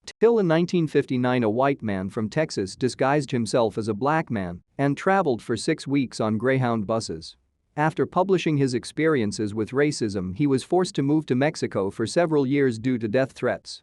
Till in 1959 a white man from Texas disguised himself as a black man and traveled for 6 weeks on Greyhound buses. After publishing his experiences with racism, he was forced to move to Mexico for several years due to death threats.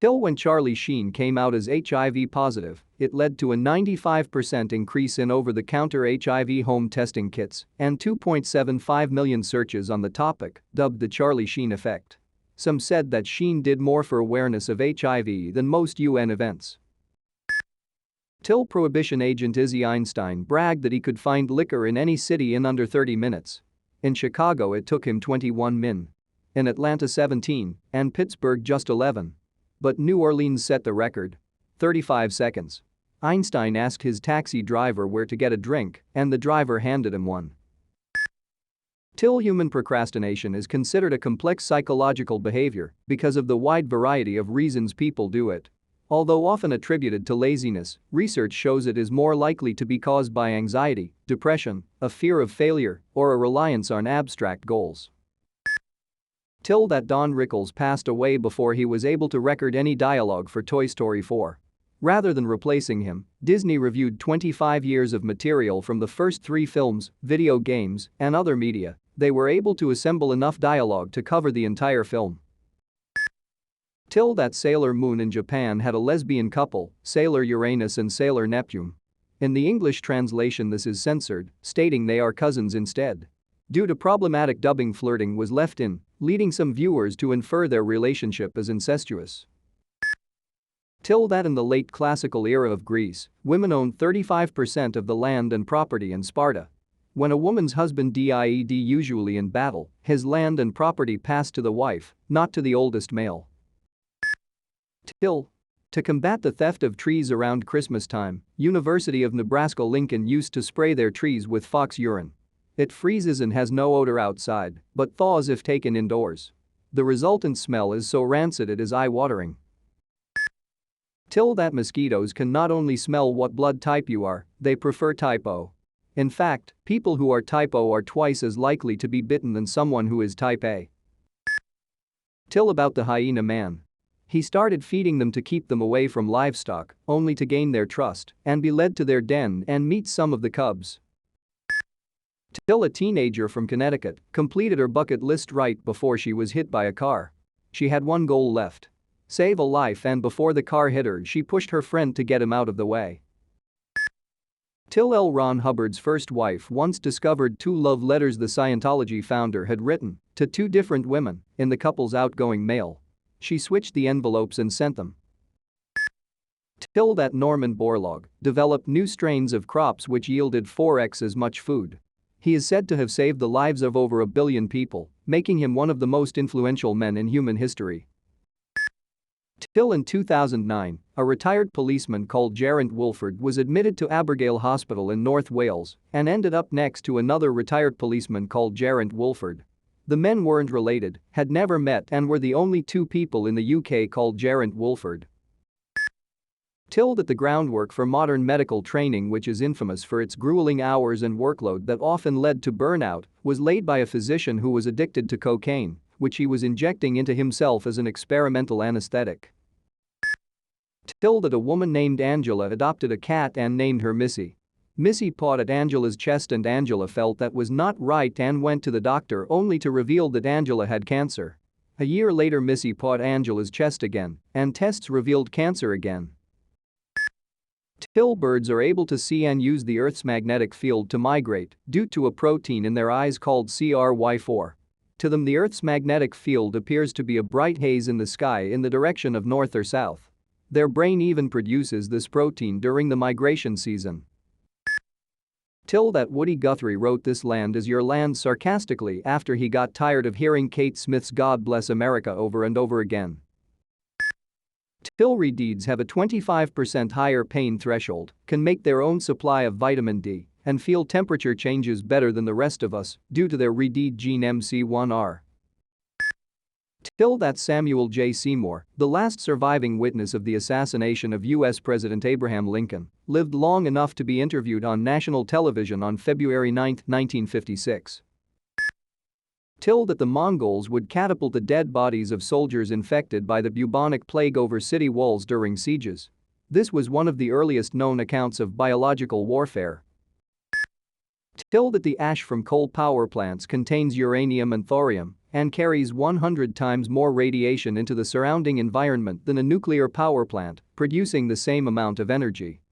Till when Charlie Sheen came out as HIV positive, it led to a 95% increase in over-the-counter HIV home testing kits and 2.75 million searches on the topic, dubbed the Charlie Sheen effect. Some said that Sheen did more for awareness of HIV than most UN events. Till Prohibition agent Izzy Einstein bragged that he could find liquor in any city in under 30 minutes. In Chicago it took him 21 min. In Atlanta 17, and Pittsburgh just 11. But New Orleans set the record. 35 seconds. Einstein asked his taxi driver where to get a drink, and the driver handed him one. Till human procrastination is considered a complex psychological behavior because of the wide variety of reasons people do it. Although often attributed to laziness, research shows it is more likely to be caused by anxiety, depression, a fear of failure, or a reliance on abstract goals. Till that Don Rickles passed away before he was able to record any dialogue for Toy Story 4. Rather than replacing him, Disney reviewed 25 years of material from the first 3 films, video games, and other media. They were able to assemble enough dialogue to cover the entire film. Till that Sailor Moon in Japan had a lesbian couple, Sailor Uranus and Sailor Neptune. In the English translation this is censored, stating they are cousins instead. Due to problematic dubbing, flirting was left in, leading some viewers to infer their relationship as incestuous. Till that in the late classical era of Greece, women owned 35% of the land and property in Sparta. When a woman's husband died, usually in battle, his land and property passed to the wife, not to the oldest male. Till. To combat the theft of trees around Christmas time, University of Nebraska-Lincoln used to spray their trees with fox urine. It freezes and has no odor outside, but thaws if taken indoors. The resultant smell is so rancid it is eye-watering. Till that mosquitoes can not only smell what blood type you are, they prefer type O. In fact, people who are type O are twice as likely to be bitten than someone who is type A. Till about the hyena man. He started feeding them to keep them away from livestock, only to gain their trust and be led to their den and meet some of the cubs. Till a teenager from Connecticut completed her bucket list right before she was hit by a car. She had one goal left: save a life, and before the car hit her she pushed her friend to get him out of the way. Till L. Ron Hubbard's first wife once discovered 2 love letters the Scientology founder had written to 2 different women in the couple's outgoing mail. She switched the envelopes and sent them. Till that Norman Borlaug developed new strains of crops which yielded 4x as much food. He is said to have saved the lives of over 1 billion people, making him one of the most influential men in human history. Till in 2009, a retired policeman called Geraint Wolford was admitted to Abergele Hospital in North Wales and ended up next to another retired policeman called Geraint Wolford. The men weren't related, had never met, and were the only 2 people in the UK called Geraint Wolford. Till that the groundwork for modern medical training, which is infamous for its grueling hours and workload that often led to burnout, was laid by a physician who was addicted to cocaine, which he was injecting into himself as an experimental anesthetic. Till that a woman named Angela adopted a cat and named her Missy. Missy pawed at Angela's chest and Angela felt that was not right and went to the doctor only to reveal that Angela had cancer. A year later Missy pawed Angela's chest again and tests revealed cancer again. Till birds are able to see and use the Earth's magnetic field to migrate due to a protein in their eyes called CRY4. To them the Earth's magnetic field appears to be a bright haze in the sky in the direction of north or south. Their brain even produces this protein during the migration season. Till that Woody Guthrie wrote "This land is your land" sarcastically after he got tired of hearing Kate Smith's "God Bless America" over and over again. Till redeeds have a 25% higher pain threshold, can make their own supply of vitamin D, and feel temperature changes better than the rest of us due to their redeed gene MC1R. Till that Samuel J. Seymour, the last surviving witness of the assassination of U.S. President Abraham Lincoln, lived long enough to be interviewed on national television on February 9, 1956. Till that the Mongols would catapult the dead bodies of soldiers infected by the bubonic plague over city walls during sieges. This was one of the earliest known accounts of biological warfare. Till that the ash from coal power plants contains uranium and thorium and carries 100 times more radiation into the surrounding environment than a nuclear power plant, producing the same amount of energy.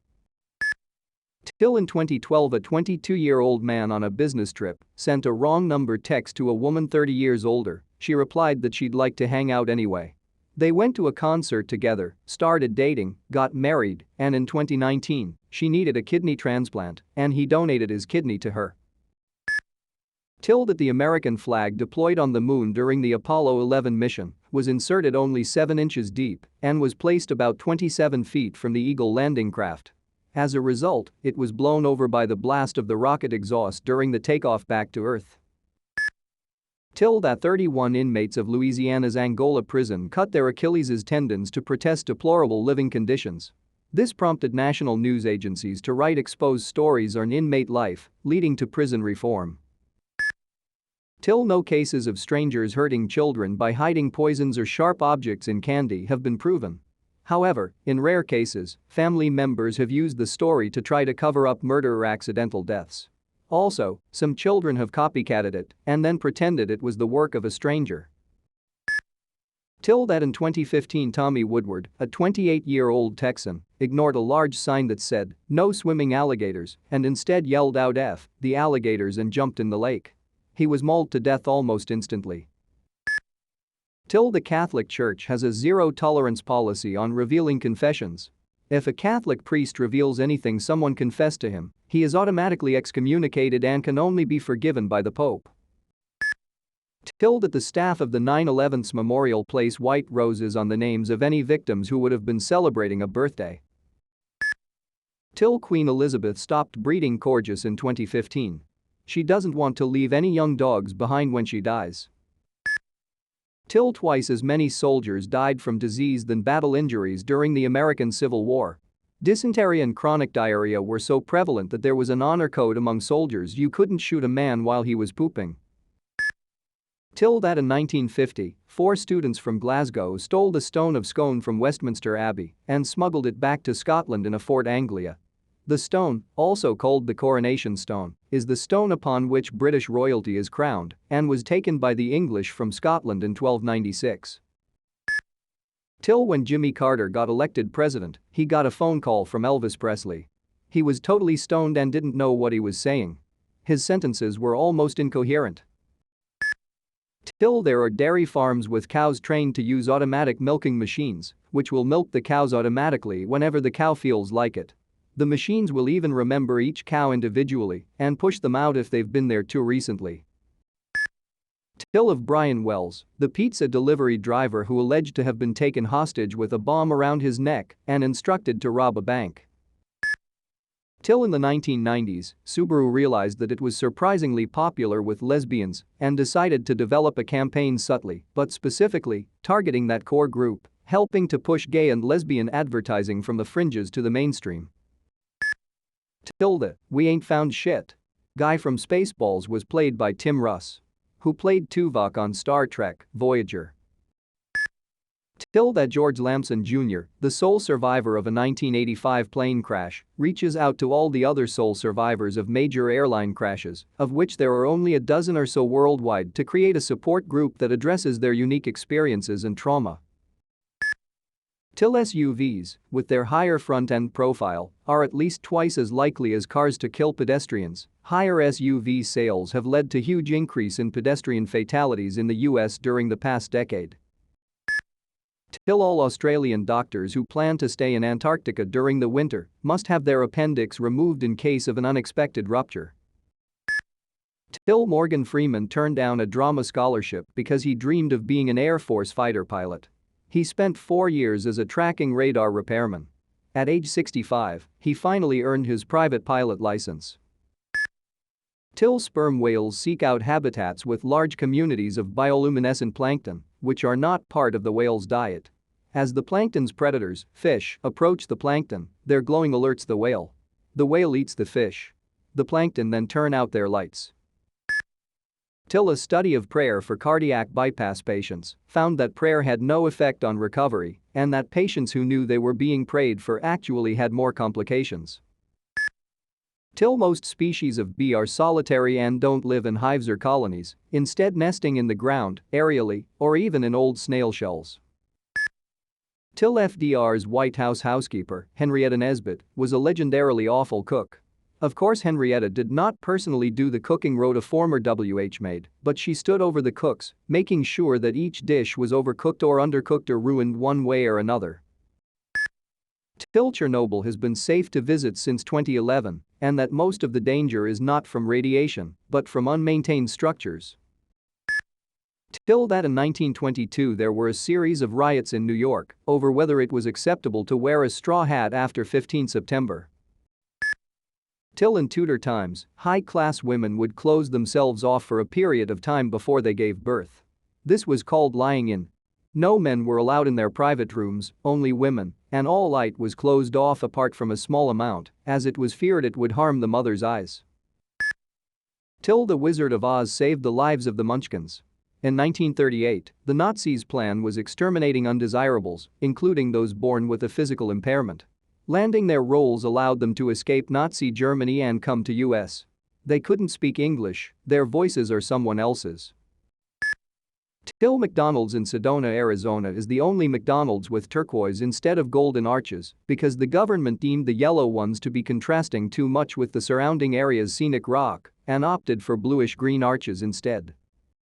Till in 2012 a 22-year-old man on a business trip sent a wrong number text to a woman 30 years older. She replied that she'd like to hang out anyway. They went to a concert together, started dating, got married, and in 2019, she needed a kidney transplant, and he donated his kidney to her. Till that the American flag deployed on the moon during the Apollo 11 mission was inserted only 7 inches deep and was placed about 27 feet from the Eagle landing craft. As a result, it was blown over by the blast of the rocket exhaust during the takeoff back to Earth. Till that 31 inmates of Louisiana's Angola prison cut their Achilles' tendons to protest deplorable living conditions. This prompted national news agencies to write exposed stories on inmate life, leading to prison reform. Till no cases of strangers hurting children by hiding poisons or sharp objects in candy have been proven. However, in rare cases, family members have used the story to try to cover up murder or accidental deaths. Also, some children have copycatted it and then pretended it was the work of a stranger. Till that in 2015 Tommy Woodward, a 28-year-old Texan, ignored a large sign that said, "No swimming alligators," and instead yelled out "F" the alligators and jumped in the lake. He was mauled to death almost instantly. Till the Catholic Church has a zero-tolerance policy on revealing confessions. If a Catholic priest reveals anything someone confessed to him, he is automatically excommunicated and can only be forgiven by the Pope. Till that the staff of the 9/11's memorial place white roses on the names of any victims who would have been celebrating a birthday. Till Queen Elizabeth stopped breeding corgis in 2015. She doesn't want to leave any young dogs behind when she dies. Till twice as many soldiers died from disease than battle injuries during the American Civil War. Dysentery and chronic diarrhea were so prevalent that there was an honor code among soldiers: you couldn't shoot a man while he was pooping. Till that in 1950, 4 students from Glasgow stole the Stone of Scone from Westminster Abbey and smuggled it back to Scotland in a Fort Anglia. The stone, also called the Coronation Stone, is the stone upon which British royalty is crowned and was taken by the English from Scotland in 1296. Till when Jimmy Carter got elected president, he got a phone call from Elvis Presley. He was totally stoned and didn't know what he was saying. His sentences were almost incoherent. Till there are dairy farms with cows trained to use automatic milking machines, which will milk the cows automatically whenever the cow feels like it. The machines will even remember each cow individually and push them out if they've been there too recently. Till of Brian Wells, the pizza delivery driver who alleged to have been taken hostage with a bomb around his neck and instructed to rob a bank. Till in the 1990s, Subaru realized that it was surprisingly popular with lesbians and decided to develop a campaign subtly but specifically targeting that core group, helping to push gay and lesbian advertising from the fringes to the mainstream. Till the "we ain't found shit" guy from Spaceballs was played by Tim Russ, who played Tuvok on Star Trek Voyager. Till that George Lamson Jr., the sole survivor of a 1985 plane crash, reaches out to all the other sole survivors of major airline crashes, of which there are only a dozen or so worldwide, to create a support group that addresses their unique experiences and trauma. Till SUVs, with their higher front-end profile, are at least twice as likely as cars to kill pedestrians. Higher SUV sales have led to huge increase in pedestrian fatalities in the US during the past decade. Till all Australian doctors who plan to stay in Antarctica during the winter must have their appendix removed in case of an unexpected rupture. Till Morgan Freeman turned down a drama scholarship because he dreamed of being an Air Force fighter pilot. He spent 4 years as a tracking radar repairman. At age 65, he finally earned his private pilot license. Till sperm whales seek out habitats with large communities of bioluminescent plankton, which are not part of the whale's diet. As the plankton's predators, fish, approach the plankton, their glowing alerts the whale. The whale eats the fish. The plankton then turn out their lights. Till a study of prayer for cardiac bypass patients found that prayer had no effect on recovery and that patients who knew they were being prayed for actually had more complications. Till most species of bee are solitary and don't live in hives or colonies, instead nesting in the ground, aerially, or even in old snail shells. Till FDR's White House housekeeper, Henrietta Nesbitt, was a legendarily awful cook. Of course Henrietta did not personally do the cooking, wrote a former WH maid, but she stood over the cooks, making sure that each dish was overcooked or undercooked or ruined one way or another. Till Chernobyl has been safe to visit since 2011, and that most of the danger is not from radiation, but from unmaintained structures. Till that in 1922 there were a series of riots in New York over whether it was acceptable to wear a straw hat after 15 September. Till in Tudor times, high-class women would close themselves off for a period of time before they gave birth. This was called lying in. No men were allowed in their private rooms, only women, and all light was closed off apart from a small amount, as it was feared it would harm the mother's eyes. Till the Wizard of Oz saved the lives of the Munchkins. In 1938, the Nazis' plan was exterminating undesirables, including those born with a physical impairment. Landing their roles allowed them to escape Nazi Germany and come to US. They couldn't speak English, their voices are someone else's. Till McDonald's in Sedona, Arizona is the only McDonald's with turquoise instead of golden arches because the government deemed the yellow ones to be contrasting too much with the surrounding area's scenic rock and opted for bluish-green arches instead.